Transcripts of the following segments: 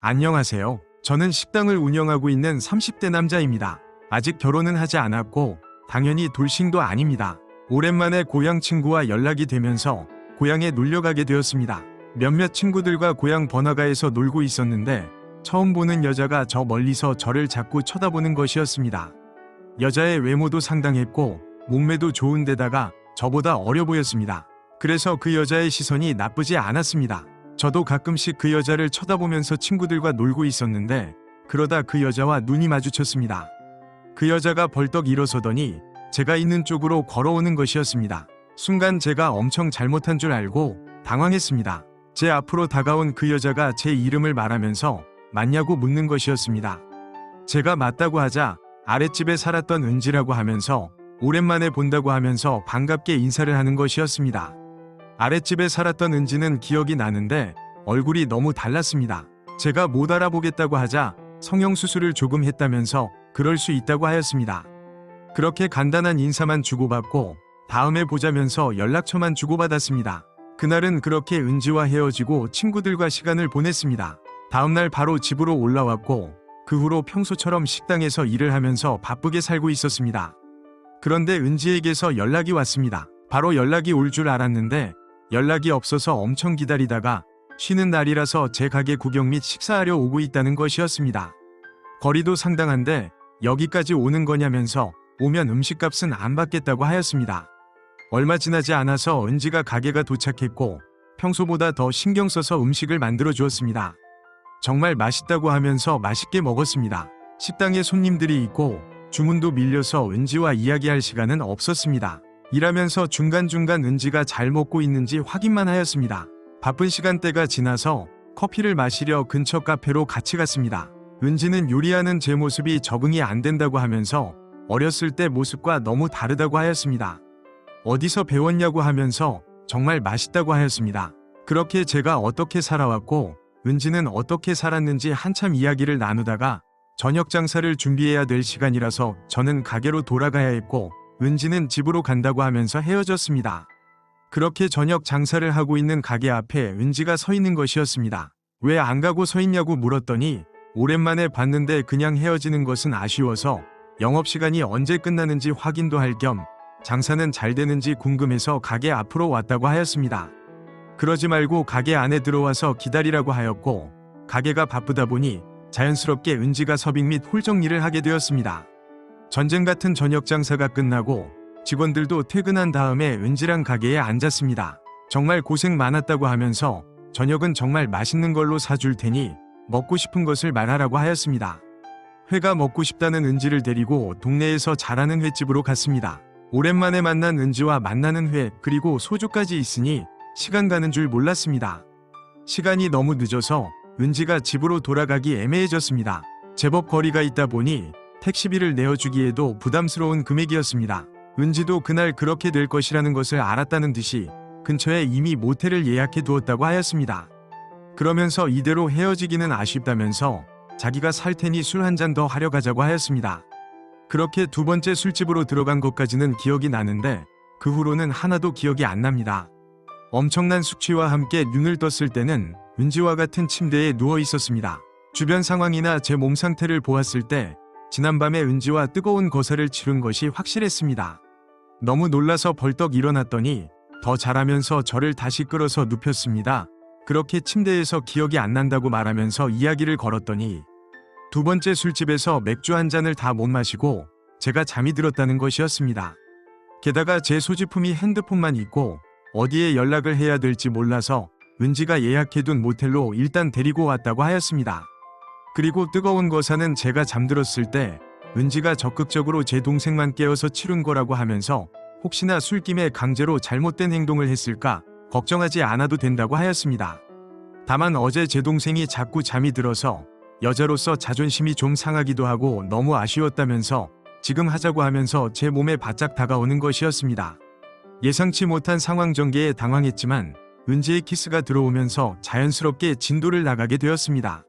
안녕하세요. 저는 식당을 운영하고 있는 30대 남자입니다. 아직 결혼은 하지 않았고 당연히 돌싱도 아닙니다. 오랜만에 고향 친구와 연락이 되면서 고향에 놀러가게 되었습니다. 몇몇 친구들과 고향 번화가에서 놀고 있었는데 처음 보는 여자가 저 멀리서 저를 자꾸 쳐다보는 것이었습니다. 여자의 외모도 상당했고 몸매도 좋은 데다가 저보다 어려 보였습니다. 그래서 그 여자의 시선이 나쁘지 않았습니다. 저도 가끔씩 그 여자를 쳐다보면서 친구들과 놀고 있었는데 그러다 그 여자와 눈이 마주쳤습니다. 그 여자가 벌떡 일어서더니 제가 있는 쪽으로 걸어오는 것이었습니다. 순간 제가 엄청 잘못한 줄 알고 당황했습니다. 제 앞으로 다가온 그 여자가 제 이름을 말하면서 맞냐고 묻는 것이었습니다. 제가 맞다고 하자 아랫집에 살았던 은지라고 하면서 오랜만에 본다고 하면서 반갑게 인사를 하는 것이었습니다. 아랫집에 살았던 은지는 기억이 나는데 얼굴이 너무 달랐습니다. 제가 못 알아보겠다고 하자 성형수술을 조금 했다면서 그럴 수 있다고 하였습니다. 그렇게 간단한 인사만 주고받고 다음에 보자면서 연락처만 주고받았습니다. 그날은 그렇게 은지와 헤어지고 친구들과 시간을 보냈습니다. 다음날 바로 집으로 올라왔고 그 후로 평소처럼 식당에서 일을 하면서 바쁘게 살고 있었습니다. 그런데 은지에게서 연락이 왔습니다. 바로 연락이 올 줄 알았는데 연락이 없어서 엄청 기다리다가 쉬는 날이라서 제 가게 구경 및 식사하려 오고 있다는 것이었습니다. 거리도 상당한데 여기까지 오는 거냐면서 오면 음식값은 안 받겠다고 하였습니다. 얼마 지나지 않아서 은지가 가게가 도착했고 평소보다 더 신경 써서 음식을 만들어 주었습니다. 정말 맛있다고 하면서 맛있게 먹었습니다. 식당에 손님들이 있고 주문도 밀려서 은지와 이야기할 시간은 없었습니다. 일하면서 중간중간 은지가 잘 먹고 있는지 확인만 하였습니다. 바쁜 시간대가 지나서 커피를 마시려 근처 카페로 같이 갔습니다. 은지는 요리하는 제 모습이 적응이 안 된다고 하면서 어렸을 때 모습과 너무 다르다고 하였습니다. 어디서 배웠냐고 하면서 정말 맛있다고 하였습니다. 그렇게 제가 어떻게 살아왔고 은지는 어떻게 살았는지 한참 이야기를 나누다가 저녁 장사를 준비해야 될 시간이라서 저는 가게로 돌아가야 했고 은지는 집으로 간다고 하면서 헤어졌습니다. 그렇게 저녁 장사를 하고 있는 가게 앞에 은지가 서 있는 것이었습니다. 왜 안 가고 서 있냐고 물었더니 오랜만에 봤는데 그냥 헤어지는 것은 아쉬워서 영업시간이 언제 끝나는지 확인도 할 겸 장사는 잘 되는지 궁금해서 가게 앞으로 왔다고 하였습니다. 그러지 말고 가게 안에 들어와서 기다리라고 하였고 가게가 바쁘다 보니 자연스럽게 은지가 서빙 및 홀 정리를 하게 되었습니다. 전쟁 같은 저녁 장사가 끝나고 직원들도 퇴근한 다음에 은지랑 가게에 앉았습니다. 정말 고생 많았다고 하면서 저녁은 정말 맛있는 걸로 사줄 테니 먹고 싶은 것을 말하라고 하였습니다. 회가 먹고 싶다는 은지를 데리고 동네에서 잘하는 횟집으로 갔습니다. 오랜만에 만난 은지와 만나는 회 그리고 소주까지 있으니 시간 가는 줄 몰랐습니다. 시간이 너무 늦어서 은지가 집으로 돌아가기 애매해졌습니다. 제법 거리가 있다 보니 택시비를 내어주기에도 부담스러운 금액이었습니다. 은지도 그날 그렇게 될 것이라는 것을 알았다는 듯이 근처에 이미 모텔을 예약해 두었다고 하였습니다. 그러면서 이대로 헤어지기는 아쉽다면서 자기가 살 테니 술 한 잔 더 하려 가자고 하였습니다. 그렇게 두 번째 술집으로 들어간 것까지는 기억이 나는데 그 후로는 하나도 기억이 안 납니다. 엄청난 숙취와 함께 눈을 떴을 때는 은지와 같은 침대에 누워 있었습니다. 주변 상황이나 제 몸 상태를 보았을 때 지난밤에 은지와 뜨거운 거사를 치른 것이 확실했습니다. 너무 놀라서 벌떡 일어났더니 더 잘하면서 저를 다시 끌어서 눕혔습니다. 그렇게 침대에서 기억이 안 난다고 말하면서 이야기를 걸었더니 두 번째 술집에서 맥주 한 잔을 다 못 마시고 제가 잠이 들었다는 것이었습니다. 게다가 제 소지품이 핸드폰만 있고 어디에 연락을 해야 될지 몰라서 은지가 예약해둔 모텔로 일단 데리고 왔다고 하였습니다. 그리고 뜨거운 거사는 제가 잠들었을 때 은지가 적극적으로 제 동생만 깨워서 치른 거라고 하면서 혹시나 술김에 강제로 잘못된 행동을 했을까 걱정하지 않아도 된다고 하였습니다. 다만 어제 제 동생이 자꾸 잠이 들어서 여자로서 자존심이 좀 상하기도 하고 너무 아쉬웠다면서 지금 하자고 하면서 제 몸에 바짝 다가오는 것이었습니다. 예상치 못한 상황 전개에 당황했지만 은지의 키스가 들어오면서 자연스럽게 진도를 나가게 되었습니다.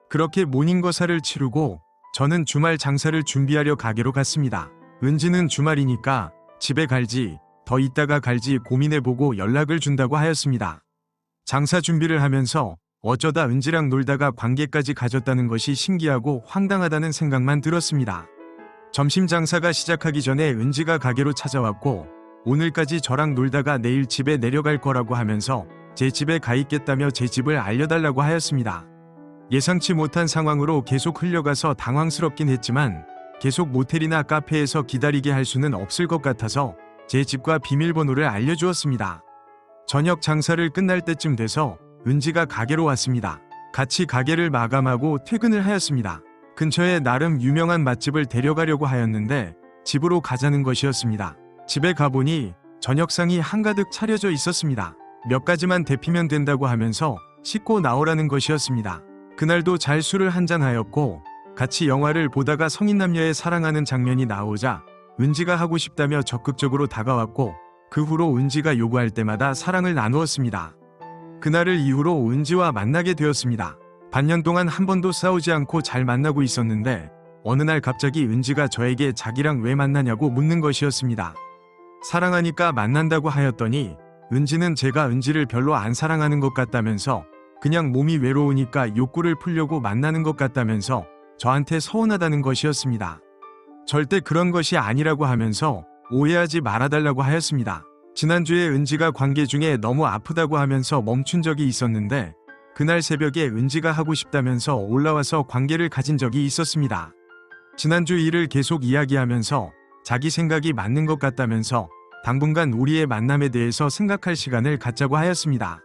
그렇게 모닝거사를 치르고 저는 주말 장사를 준비하려 가게로 갔습니다. 은지는 주말이니까 집에 갈지 더 있다가 갈지 고민해보고 연락을 준다고 하였습니다. 장사 준비를 하면서 어쩌다 은지랑 놀다가 관계까지 가졌다는 것이 신기하고 황당하다는 생각만 들었습니다. 점심 장사가 시작하기 전에 은지가 가게로 찾아왔고 오늘까지 저랑 놀다가 내일 집에 내려갈 거라고 하면서 제 집에 가 있겠다며 제 집을 알려달라고 하였습니다. 예상치 못한 상황으로 계속 흘려가서 당황스럽긴 했지만 계속 모텔이나 카페에서 기다리게 할 수는 없을 것 같아서 제 집과 비밀번호를 알려주었습니다. 저녁 장사를 끝날 때쯤 돼서 은지가 가게로 왔습니다. 같이 가게를 마감하고 퇴근을 하였습니다. 근처에 나름 유명한 맛집을 데려가려고 하였는데 집으로 가자는 것이었습니다. 집에 가보니 저녁상이 한가득 차려져 있었습니다. 몇 가지만 데피면 된다고 하면서 씻고 나오라는 것이었습니다. 그날도 잘 술을 한잔하였고 같이 영화를 보다가 성인 남녀의 사랑하는 장면이 나오자 은지가 하고 싶다며 적극적으로 다가왔고 그 후로 은지가 요구할 때마다 사랑을 나누었습니다. 그날을 이후로 은지와 만나게 되었습니다. 반년 동안 한 번도 싸우지 않고 잘 만나고 있었는데 어느 날 갑자기 은지가 저에게 자기랑 왜 만나냐고 묻는 것이었습니다. 사랑하니까 만난다고 하였더니 은지는 제가 은지를 별로 안 사랑하는 것 같다면서 그냥 몸이 외로우니까 욕구를 풀려고 만나는 것 같다면서 저한테 서운하다는 것이었습니다. 절대 그런 것이 아니라고 하면서 오해하지 말아달라고 하였습니다. 지난주에 은지가 관계 중에 너무 아프다고 하면서 멈춘 적이 있었는데 그날 새벽에 은지가 하고 싶다면서 올라와서 관계를 가진 적이 있었습니다. 지난주 일을 계속 이야기하면서 자기 생각이 맞는 것 같다면서 당분간 우리의 만남에 대해서 생각할 시간을 갖자고 하였습니다.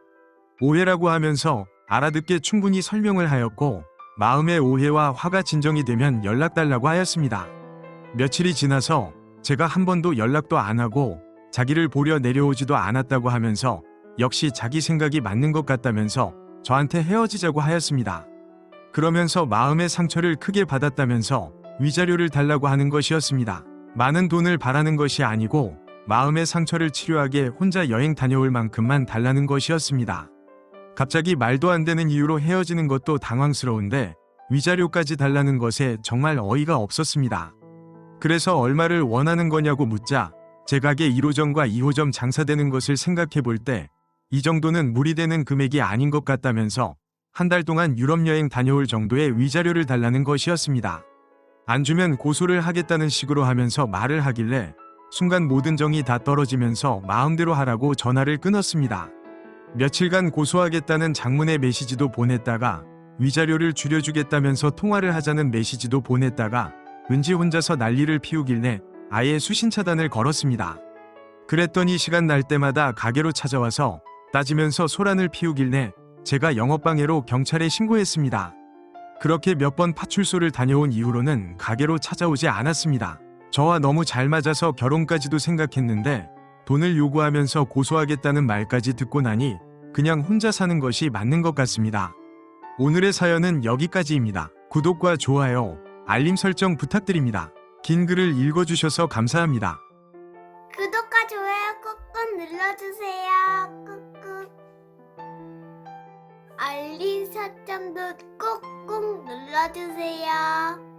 오해라고 하면서 알아듣게 충분히 설명을 하였고 마음의 오해와 화가 진정이 되면 연락달라고 하였습니다. 며칠이 지나서 제가 한 번도 연락도 안 하고 자기를 보려 내려오지도 않았다고 하면서 역시 자기 생각이 맞는 것 같다면서 저한테 헤어지자고 하였습니다. 그러면서 마음의 상처를 크게 받았다면서 위자료를 달라고 하는 것이었습니다. 많은 돈을 바라는 것이 아니고 마음의 상처를 치료하게 혼자 여행 다녀올 만큼만 달라는 것이었습니다. 갑자기 말도 안 되는 이유로 헤어지는 것도 당황스러운데 위자료까지 달라는 것에 정말 어이가 없었습니다. 그래서 얼마를 원하는 거냐고 묻자 제 가게 1호점과 2호점 장사되는 것을 생각해 볼 때 이 정도는 무리되는 금액이 아닌 것 같다면서 한 달 동안 유럽 여행 다녀올 정도의 위자료를 달라는 것이었습니다. 안 주면 고소를 하겠다는 식으로 하면서 말을 하길래 순간 모든 정이 다 떨어지면서 마음대로 하라고 전화를 끊었습니다. 며칠간 고소하겠다는 장문의 메시지도 보냈다가 위자료를 줄여주겠다면서 통화를 하자는 메시지도 보냈다가 은지 혼자서 난리를 피우길래 아예 수신 차단을 걸었습니다. 그랬더니 시간 날 때마다 가게로 찾아와서 따지면서 소란을 피우길래 제가 영업방해로 경찰에 신고했습니다. 그렇게 몇 번 파출소를 다녀온 이후로는 가게로 찾아오지 않았습니다. 저와 너무 잘 맞아서 결혼까지도 생각했는데 돈을 요구하면서 고소하겠다는 말까지 듣고 나니 그냥 혼자 사는 것이 맞는 것 같습니다. 오늘의 사연은 여기까지입니다. 구독과 좋아요, 알림 설정 부탁드립니다. 긴 글을 읽어주셔서 감사합니다. 구독과 좋아요 꾹꾹 눌러주세요. 꾹꾹. 알림 설정도 꾹꾹 눌러주세요.